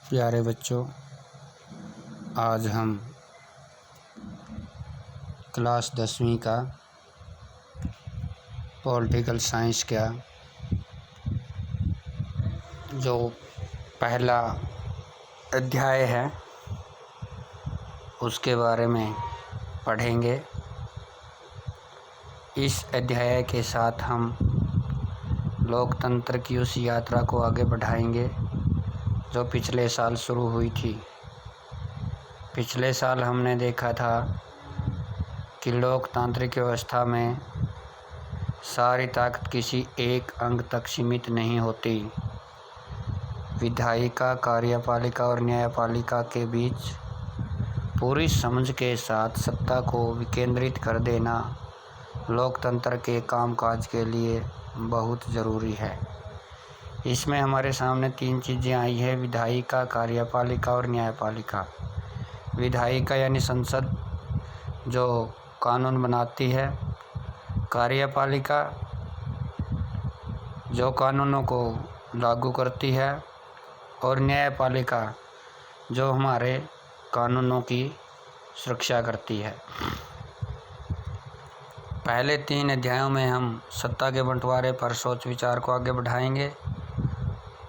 प्यारे बच्चों, आज हम क्लास 10वीं का पॉलिटिकल साइंस का जो पहला अध्याय है उसके बारे में पढ़ेंगे। इस अध्याय के साथ हम लोकतंत्र की उस यात्रा को आगे बढ़ाएंगे जो पिछले साल शुरू हुई थी। पिछले साल हमने देखा था कि लोकतांत्रिक व्यवस्था में सारी ताकत किसी एक अंग तक सीमित नहीं होती। विधायिका, कार्यपालिका और न्यायपालिका के बीच पूरी समझ के साथ सत्ता को विकेंद्रित कर देना लोकतंत्र के कामकाज के लिए बहुत ज़रूरी है। इसमें हमारे सामने 3 चीज़ें आई है: विधायिका, कार्यपालिका और न्यायपालिका। विधायिका यानी संसद जो कानून बनाती है, कार्यपालिका जो कानूनों को लागू करती है और न्यायपालिका जो हमारे कानूनों की सुरक्षा करती है। पहले 3 अध्यायों में हम सत्ता के बंटवारे पर सोच विचार को आगे बढ़ाएंगे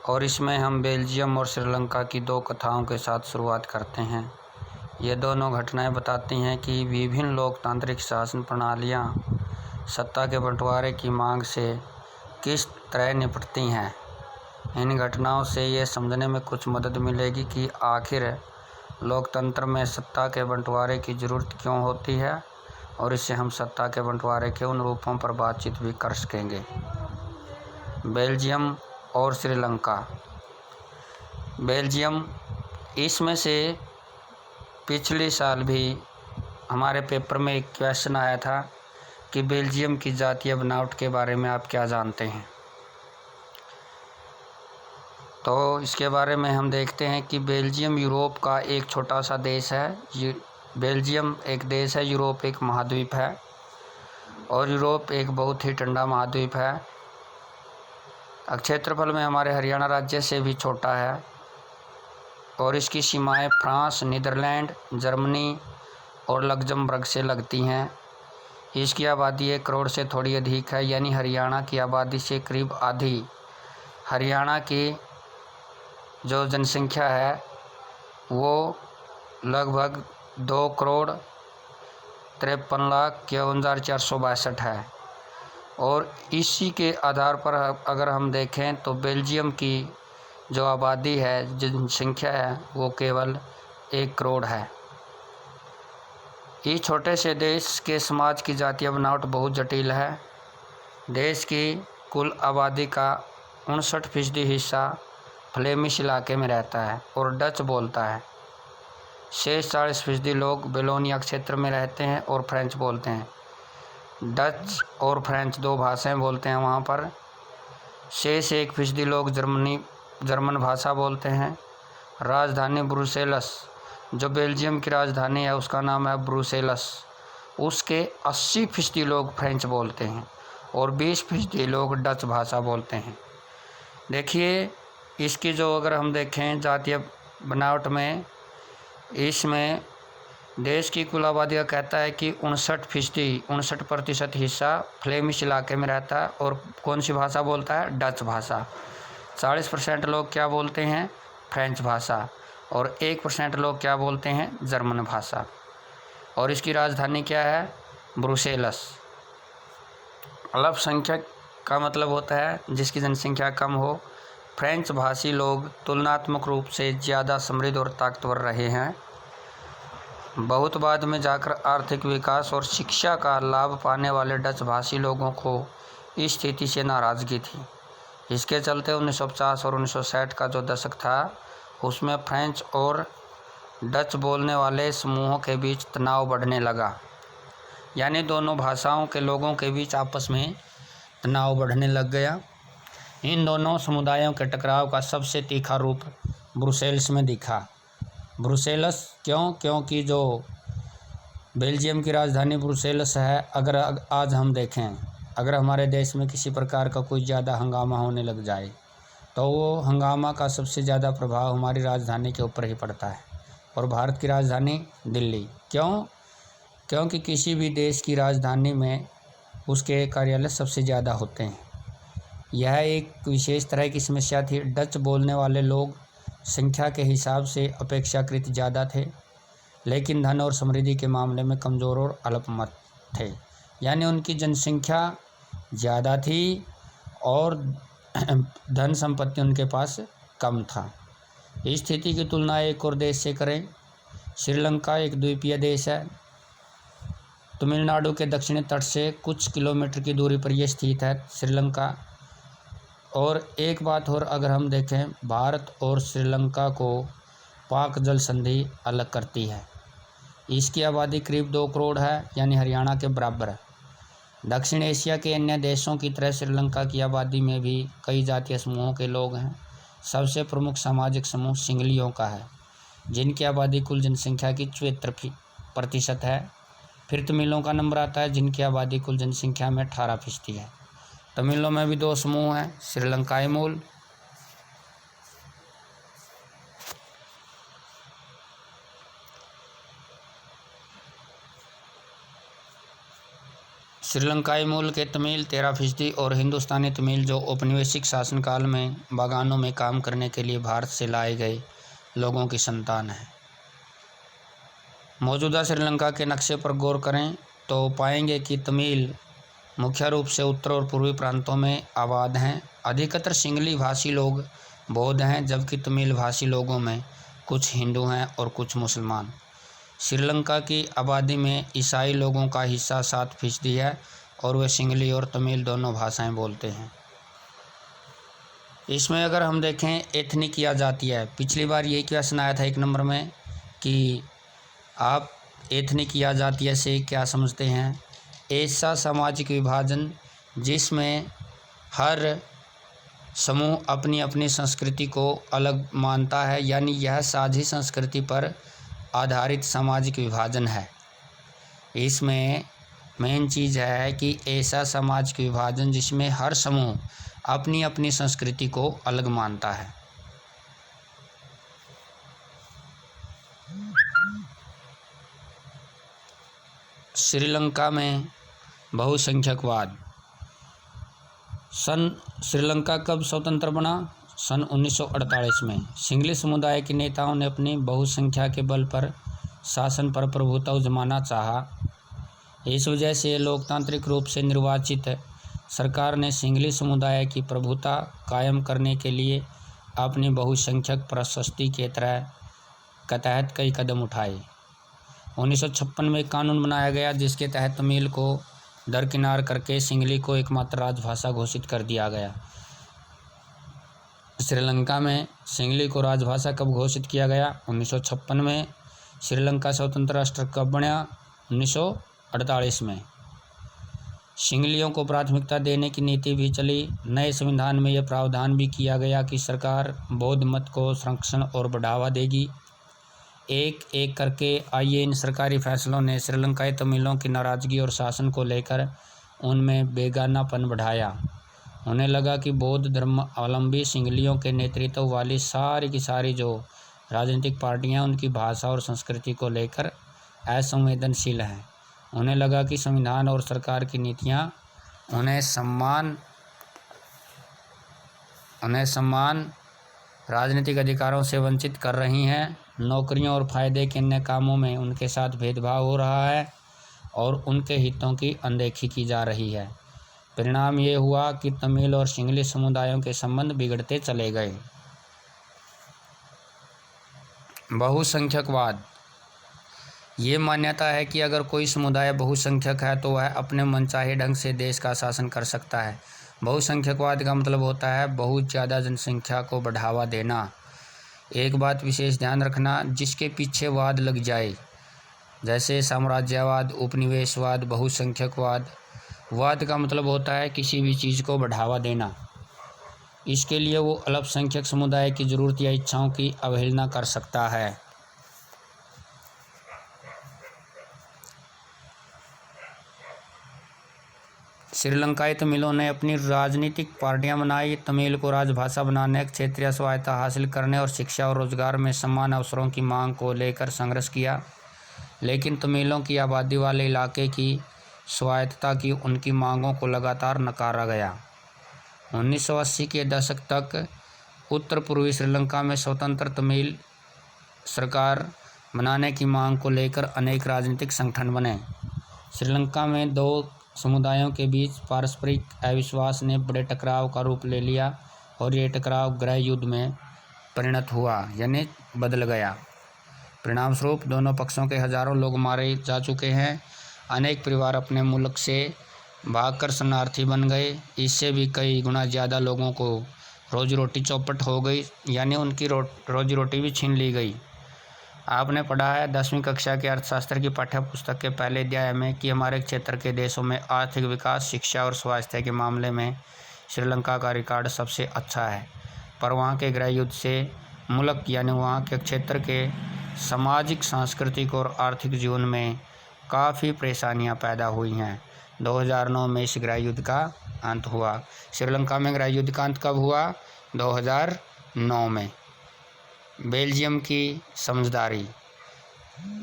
और इसमें हम बेल्जियम और श्रीलंका की 2 कथाओं के साथ शुरुआत करते हैं। ये दोनों घटनाएं बताती हैं कि विभिन्न लोकतांत्रिक शासन प्रणालियां सत्ता के बंटवारे की मांग से किस तरह निपटती हैं। इन घटनाओं से ये समझने में कुछ मदद मिलेगी कि आखिर लोकतंत्र में सत्ता के बंटवारे की ज़रूरत क्यों होती है और इससे हम सत्ता के बंटवारे के उन रूपों पर बातचीत भी कर सकेंगे। बेल्जियम और श्रीलंका। बेल्जियम, इसमें से पिछले साल भी हमारे पेपर में एक क्वेश्चन आया था कि बेल्जियम की जातीय बनावट के बारे में आप क्या जानते हैं। तो इसके बारे में हम देखते हैं कि बेल्जियम यूरोप का एक छोटा सा देश है। बेल्जियम एक देश है, यूरोप एक महाद्वीप है और यूरोप एक बहुत ही ठंडा महाद्वीप है। क्षेत्रफल में हमारे हरियाणा राज्य से भी छोटा है और इसकी सीमाएं फ्रांस, नीदरलैंड, जर्मनी और लग्जमबर्ग से लगती हैं। इसकी आबादी 1 करोड़ से थोड़ी अधिक है, यानी हरियाणा की आबादी से करीब आधी। हरियाणा की जो जनसंख्या है वो लगभग 2 करोड़ 53,51,462 है और इसी के आधार पर अगर हम देखें तो बेल्जियम की जो आबादी है, जनसंख्या है, वो केवल 1 करोड़ है। इस छोटे से देश के समाज की जातीय बनावट बहुत जटिल है। देश की कुल आबादी का 59% हिस्सा फ्लेमिश इलाके में रहता है और डच बोलता है। शेष 40% लोग बेलोनिया क्षेत्र में रहते हैं और फ्रेंच बोलते हैं। डच और फ्रेंच 2 भाषाएं बोलते हैं वहाँ पर। शेष 1% लोग जर्मन भाषा बोलते हैं। राजधानी ब्रुसेल्स, जो बेल्जियम की राजधानी है, उसका नाम है ब्रुसेल्स। उसके 80% लोग फ्रेंच बोलते हैं और 20% लोग डच भाषा बोलते हैं। देखिए, इसकी जो अगर हम देखें जातीय बनावट में, इसमें देश की कुल आबादी का कहता है कि 59% हिस्सा फ्लेमिश इलाके में रहता है और कौन सी भाषा बोलता है? डच भाषा। 40% लोग क्या बोलते हैं? फ्रेंच भाषा। और 1% लोग क्या बोलते हैं? जर्मन भाषा। और इसकी राजधानी क्या है? ब्रुसेल्स। अल्पसंख्यक का मतलब होता है जिसकी जनसंख्या कम हो। फ्रेंच भाषी लोग तुलनात्मक रूप से ज़्यादा समृद्ध और ताकतवर रहे हैं। बहुत बाद में जाकर आर्थिक विकास और शिक्षा का लाभ पाने वाले डच भाषी लोगों को इस स्थिति से नाराज़गी थी। इसके चलते 1950 और 1960 का जो दशक था उसमें फ्रेंच और डच बोलने वाले समूहों के बीच तनाव बढ़ने लगा, यानी दोनों भाषाओं के लोगों के बीच आपस में तनाव बढ़ने लग गया। इन दोनों समुदायों के टकराव का सबसे तीखा रूप ब्रुसेल्स में दिखा। ब्रुसेल्स क्यों? क्योंकि जो बेल्जियम की राजधानी ब्रुसेल्स है, अगर आज हम देखें, अगर हमारे देश में किसी प्रकार का कोई ज़्यादा हंगामा होने लग जाए तो वो हंगामा का सबसे ज़्यादा प्रभाव हमारी राजधानी के ऊपर ही पड़ता है, और भारत की राजधानी दिल्ली। क्यों? क्योंकि किसी भी देश की राजधानी में उसके कार्यालय सबसे ज़्यादा होते हैं। यह एक विशेष तरह की समस्या थी। डच बोलने वाले लोग संख्या के हिसाब से अपेक्षाकृत ज़्यादा थे, लेकिन धन और समृद्धि के मामले में कमज़ोर और अल्पमत थे। यानी उनकी जनसंख्या ज़्यादा थी और धन संपत्ति उनके पास कम था। इस स्थिति की तुलना एक और देश से करें। श्रीलंका एक द्वीपीय देश है। तमिलनाडु के दक्षिणी तट से कुछ किलोमीटर की दूरी पर यह स्थित है श्रीलंका। और एक बात और अगर हम देखें, भारत और श्रीलंका को पाक जल संधि अलग करती है। इसकी आबादी करीब 2 करोड़ है, यानी हरियाणा के बराबर है। दक्षिण एशिया के अन्य देशों की तरह श्रीलंका की आबादी में भी कई जातीय समूहों के लोग हैं। सबसे प्रमुख सामाजिक समूह सिंगलियों का है, जिनकी आबादी कुल जनसंख्या की 74% है। फिर तमिलों का नंबर आता है, जिनकी आबादी कुल जनसंख्या में 18% है। तमिलों में भी 2 समूह हैं, श्रीलंकाई मूल के तमिल 13% और हिंदुस्तानी तमिल जो औपनिवेशिक शासनकाल में बागानों में काम करने के लिए भारत से लाए गए लोगों की संतान है। मौजूदा श्रीलंका के नक्शे पर गौर करें तो पाएंगे कि तमिल मुख्य रूप से उत्तर और पूर्वी प्रांतों में आबाद हैं। अधिकतर सिंगली भाषी लोग बौद्ध हैं, जबकि तमिल भाषी लोगों में कुछ हिंदू हैं और कुछ मुसलमान। श्रीलंका की आबादी में ईसाई लोगों का हिस्सा 7% है और वे सिंगली और तमिल दोनों भाषाएं बोलते हैं। इसमें अगर हम देखें एथनिक या जातीय, पिछली बार यही क्वेश्चन आया था 1 नंबर में कि आप एथनिक या जातीय से क्या समझते हैं। ऐसा सामाजिक विभाजन जिसमें हर समूह अपनी अपनी संस्कृति को अलग मानता है, यानी यह साझी संस्कृति पर आधारित सामाजिक विभाजन है। इसमें मेन चीज़ है कि ऐसा सामाजिक विभाजन जिसमें हर समूह अपनी अपनी संस्कृति को अलग मानता है। श्रीलंका में बहुसंख्यकवाद। श्रीलंका कब स्वतंत्र बना? सन 1948 में। सिंगली समुदाय के नेताओं ने अपनी बहुसंख्या के बल पर शासन पर प्रभुत्व जमाना चाहा। इस वजह से लोकतांत्रिक रूप से निर्वाचित सरकार ने सिंगली समुदाय की प्रभुता कायम करने के लिए अपनी बहुसंख्यक प्रशस्ति के तहत कई कदम उठाए। 1956 में एक कानून बनाया गया जिसके तहत तमिल को दरकिनार करके सिंगली को एकमात्र राजभाषा घोषित कर दिया गया। श्रीलंका में सिंगली को राजभाषा कब घोषित किया गया? 1956 में। श्रीलंका स्वतंत्र राष्ट्र कब बना? 1948 में। सिंगलियों को प्राथमिकता देने की नीति भी चली। नए संविधान में यह प्रावधान भी किया गया कि सरकार बौद्ध मत को संरक्षण और बढ़ावा देगी। एक एक करके आए इन सरकारी फैसलों ने श्रीलंकाई तमिलों की नाराज़गी और शासन को लेकर उनमें बेगानापन बढ़ाया। उन्हें लगा कि बौद्ध धर्मावलंबी सिंगलियों के नेतृत्व वाली सारी की सारी जो राजनीतिक पार्टियां उनकी भाषा और संस्कृति को लेकर असंवेदनशील हैं। उन्हें लगा कि संविधान और सरकार की नीतियां उन्हें सम्मान राजनीतिक अधिकारों से वंचित कर रही हैं। नौकरियों और फायदे के अन्य कामों में उनके साथ भेदभाव हो रहा है और उनके हितों की अनदेखी की जा रही है। परिणाम ये हुआ कि तमिल और सिंगली समुदायों के संबंध बिगड़ते चले गए। बहुसंख्यकवाद। ये मान्यता है कि अगर कोई समुदाय बहुसंख्यक है तो वह अपने मनचाहे ढंग से देश का शासन कर सकता है। बहुसंख्यकवाद का मतलब होता है बहुत ज़्यादा जनसंख्या को बढ़ावा देना। एक बात विशेष ध्यान रखना, जिसके पीछे वाद लग जाए, जैसे साम्राज्यवाद, उपनिवेशवाद, बहुसंख्यकवाद। वाद का मतलब होता है किसी भी चीज़ को बढ़ावा देना। इसके लिए वो अल्पसंख्यक समुदाय की ज़रूरत या इच्छाओं की अवहेलना कर सकता है। श्रीलंकाई तमिलों ने अपनी राजनीतिक पार्टियां बनाई, तमिल को राजभाषा बनाने, क्षेत्रीय स्वायत्तता हासिल करने और शिक्षा और रोजगार में समान अवसरों की मांग को लेकर संघर्ष किया। लेकिन तमिलों की आबादी वाले इलाके की स्वायत्तता की उनकी मांगों को लगातार नकारा गया। 1980 के दशक तक उत्तर पूर्वी श्रीलंका में स्वतंत्र तमिल सरकार बनाने की मांग को लेकर अनेक राजनीतिक संगठन बने। श्रीलंका में दो समुदायों के बीच पारस्परिक अविश्वास ने बड़े टकराव का रूप ले लिया और ये टकराव गृह युद्ध में परिणत हुआ, यानी बदल गया। परिणाम स्वरूप दोनों पक्षों के हजारों लोग मारे जा चुके हैं। अनेक परिवार अपने मुल्क से भागकर शरणार्थी बन गए। इससे भी कई गुना ज़्यादा लोगों को रोजी रोटी चौपट हो गई, यानी उनकी रोजी रोटी भी छीन ली गई। आपने पढ़ा है 10वीं कक्षा के अर्थशास्त्र की पाठ्य पुस्तक के पहले अध्याय में कि हमारे क्षेत्र के देशों में आर्थिक विकास, शिक्षा और स्वास्थ्य के मामले में श्रीलंका का रिकॉर्ड सबसे अच्छा है, पर वहाँ के गृह युद्ध से मुल्क यानी वहाँ के क्षेत्र के सामाजिक, सांस्कृतिक और आर्थिक जीवन में काफ़ी परेशानियाँ पैदा हुई हैं। 2009 में इस गृह युद्ध का अंत हुआ। श्रीलंका में गृह युद्ध का अंत कब हुआ? 2009 में। बेल्जियम की समझदारी।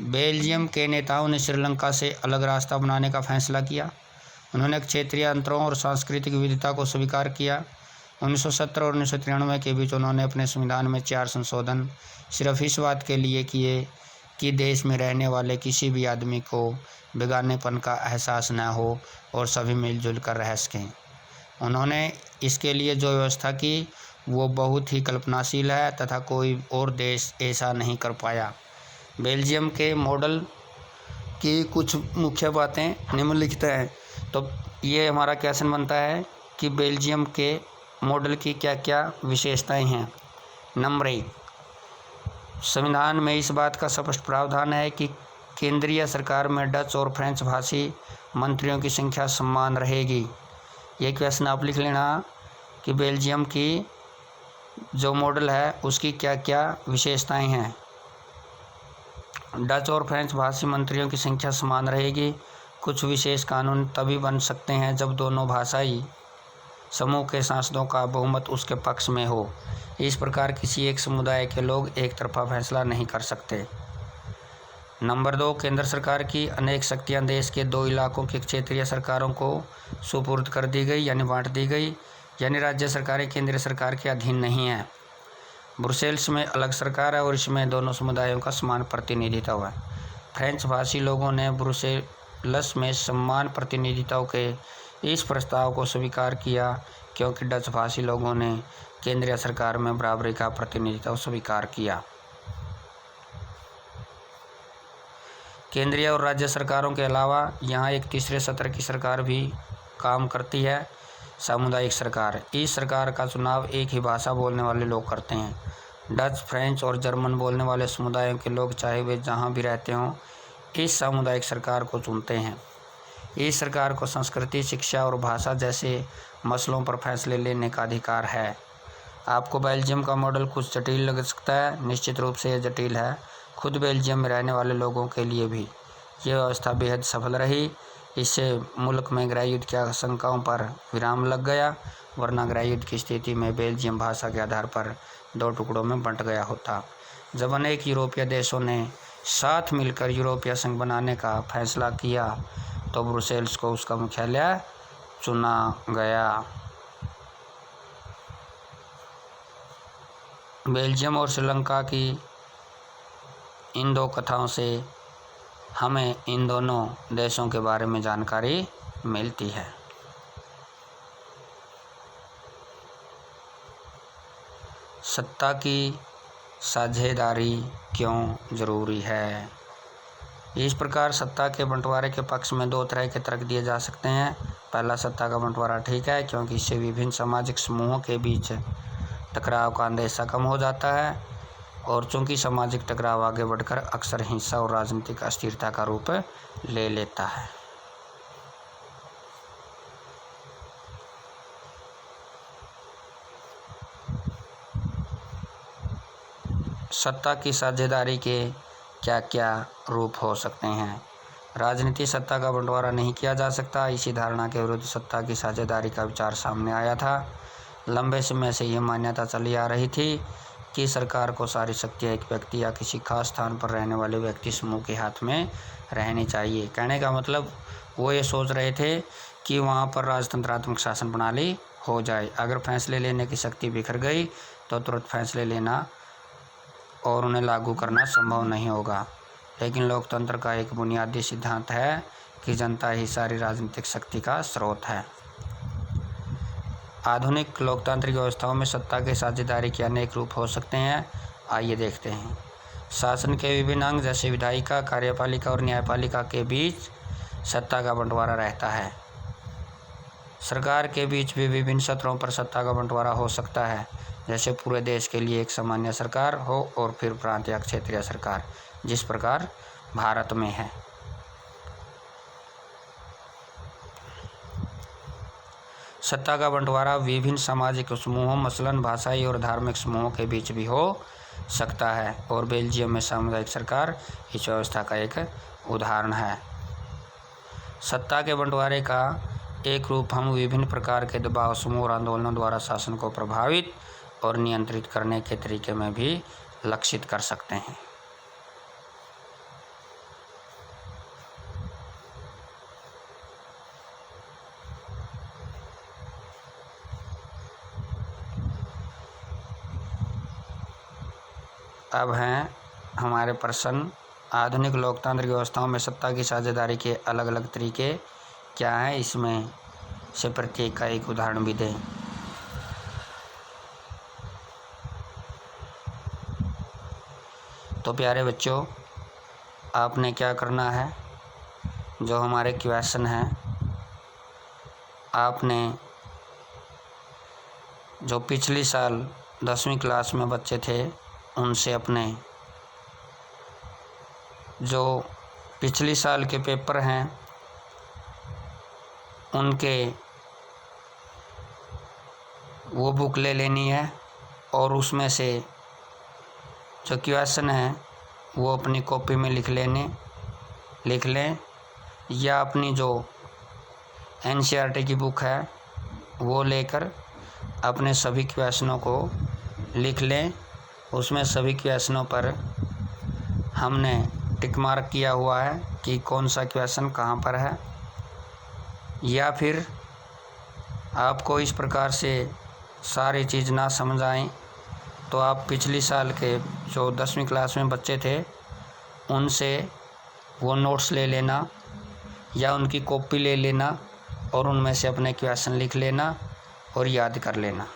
बेल्जियम के नेताओं ने श्रीलंका से अलग रास्ता बनाने का फैसला किया। उन्होंने क्षेत्रीय अंतरों और सांस्कृतिक विविधता को स्वीकार किया। 1970 और 1993 के बीच उन्होंने अपने संविधान में 4 संशोधन सिर्फ इस बात के लिए किए कि देश में रहने वाले किसी भी आदमी को बेगानेपन का एहसास न हो और सभी मिलजुल कर रह सकें। उन्होंने इसके लिए जो व्यवस्था की वो बहुत ही कल्पनाशील है तथा कोई और देश ऐसा नहीं कर पाया। बेल्जियम के मॉडल की कुछ मुख्य बातें निम्नलिखित हैं। तो ये हमारा क्वेश्चन बनता है कि बेल्जियम के मॉडल की क्या क्या विशेषताएं हैं। नंबर 1, संविधान में इस बात का स्पष्ट प्रावधान है कि केंद्रीय सरकार में डच और फ्रेंच भाषी मंत्रियों की संख्या समान रहेगी। ये क्वेश्चन आप लिख लेना कि बेल्जियम की जो मॉडल है उसकी क्या क्या विशेषताएं हैं। डच और फ्रेंच भाषी मंत्रियों की संख्या समान रहेगी। कुछ विशेष कानून तभी बन सकते हैं जब दोनों भाषाई समूह के सांसदों का बहुमत उसके पक्ष में हो। इस प्रकार किसी एक समुदाय के लोग एक तरफा फैसला नहीं कर सकते। नंबर 2, केंद्र सरकार की अनेक शक्तियां देश के 2 इलाकों की क्षेत्रीय सरकारों को सुपुर्द कर दी गई, यानी बांट दी गई, यानी राज्य सरकारें केंद्रीय सरकार के अधीन नहीं है। ब्रुसेल्स में अलग सरकार है और इसमें दोनों समुदायों का समान प्रतिनिधित्व है। फ्रेंच भाषी लोगों ने ब्रुसेल्स में समान प्रतिनिधित्व के इस प्रस्ताव को स्वीकार किया क्योंकि डच भाषी लोगों ने केंद्रीय सरकार में बराबरी का प्रतिनिधित्व स्वीकार किया। केंद्रीय और राज्य सरकारों के अलावा यहाँ एक तीसरे स्तर की सरकार भी काम करती है, सामुदायिक सरकार। इस सरकार का चुनाव एक ही भाषा बोलने वाले लोग करते हैं। डच, फ्रेंच और जर्मन बोलने वाले समुदायों के लोग चाहे वे जहाँ भी रहते हों इस सामुदायिक सरकार को चुनते हैं। इस सरकार को संस्कृति, शिक्षा और भाषा जैसे मसलों पर फैसले लेने का अधिकार है। आपको बेल्जियम का मॉडल कुछ जटिल लग सकता है, निश्चित रूप से यह जटिल है। खुद बेल्जियम में रहने वाले लोगों के लिए भी ये व्यवस्था बेहद सफल रही। इससे मुल्क में गृह युद्ध की आशंकाओं पर विराम लग गया, वरना गृह युद्ध की स्थिति में बेल्जियम भाषा के आधार पर 2 टुकड़ों में बंट गया होता। जब अनेक यूरोपीय देशों ने साथ मिलकर यूरोपीय संघ बनाने का फैसला किया तो ब्रुसेल्स को उसका मुख्यालय चुना गया। बेल्जियम और श्रीलंका की इन 2 कथाओं से हमें इन दोनों देशों के बारे में जानकारी मिलती है। सत्ता की साझेदारी क्यों जरूरी है? इस प्रकार सत्ता के बंटवारे के पक्ष में 2 तरह के तर्क दिए जा सकते हैं। पहला, सत्ता का बंटवारा ठीक है क्योंकि इससे विभिन्न सामाजिक समूहों के बीच टकराव का अंदेशा कम हो जाता है, और चूंकि सामाजिक टकराव आगे बढ़कर अक्सर हिंसा और राजनीतिक अस्थिरता का रूप ले लेता है। सत्ता की साझेदारी के क्या क्या रूप हो सकते हैं? राजनीति सत्ता का बंटवारा नहीं किया जा सकता। इसी धारणा के विरुद्ध सत्ता की साझेदारी का विचार सामने आया था। लंबे समय से यह मान्यता चली आ रही थी कि सरकार को सारी शक्तियाँ एक व्यक्ति या किसी खास स्थान पर रहने वाले व्यक्ति समूह के हाथ में रहनी चाहिए। कहने का मतलब वो ये सोच रहे थे कि वहाँ पर राजतंत्रात्मक शासन प्रणाली हो जाए। अगर फैसले लेने की शक्ति बिखर गई तो तुरंत फैसले लेना और उन्हें लागू करना संभव नहीं होगा। लेकिन लोकतंत्र का एक बुनियादी सिद्धांत है कि जनता ही सारी राजनीतिक शक्ति का स्रोत है। आधुनिक लोकतांत्रिक व्यवस्थाओं में सत्ता की साझेदारी के अनेक रूप हो सकते हैं। आइए देखते हैं। शासन के विभिन्न अंग जैसे विधायिका, कार्यपालिका और न्यायपालिका के बीच सत्ता का बंटवारा रहता है। सरकार के बीच भी विभिन्न स्तरों पर सत्ता का बंटवारा हो सकता है, जैसे पूरे देश के लिए एक सामान्य सरकार हो और फिर प्रांत या क्षेत्रीय सरकार, जिस प्रकार भारत में है। सत्ता का बंटवारा विभिन्न सामाजिक समूहों मसलन भाषाई और धार्मिक समूहों के बीच भी हो सकता है और बेल्जियम में सामुदायिक सरकार इस व्यवस्था का एक उदाहरण है। सत्ता के बंटवारे का एक रूप हम विभिन्न प्रकार के दबाव समूह और आंदोलनों द्वारा शासन को प्रभावित और नियंत्रित करने के तरीके में भी लक्षित कर सकते हैं। अब हैं हमारे प्रश्न। आधुनिक लोकतांत्रिक व्यवस्थाओं में सत्ता की साझेदारी के अलग अलग तरीके क्या हैं, इसमें से प्रत्येक का एक उदाहरण भी दें। तो प्यारे बच्चों, आपने क्या करना है, जो हमारे क्वेश्चन हैं आपने जो पिछली साल 10वीं क्लास में बच्चे थे उनसे अपने जो पिछली साल के पेपर हैं उनके वो बुक ले लेनी है और उसमें से जो क्वेश्चन है वो अपनी कॉपी में लिख लें या अपनी जो एनसीईआरटी की बुक है वो लेकर अपने सभी क्वेश्चनों को लिख लें। उसमें सभी क्वेश्चनों पर हमने टिक मार्क किया हुआ है कि कौन सा क्वेश्चन कहाँ पर है। या फिर आपको इस प्रकार से सारी चीज़ ना समझ आए तो आप पिछली साल के जो 10वीं क्लास में बच्चे थे उनसे वो नोट्स ले लेना या उनकी कॉपी ले लेना और उनमें से अपने क्वेश्चन लिख लेना और याद कर लेना।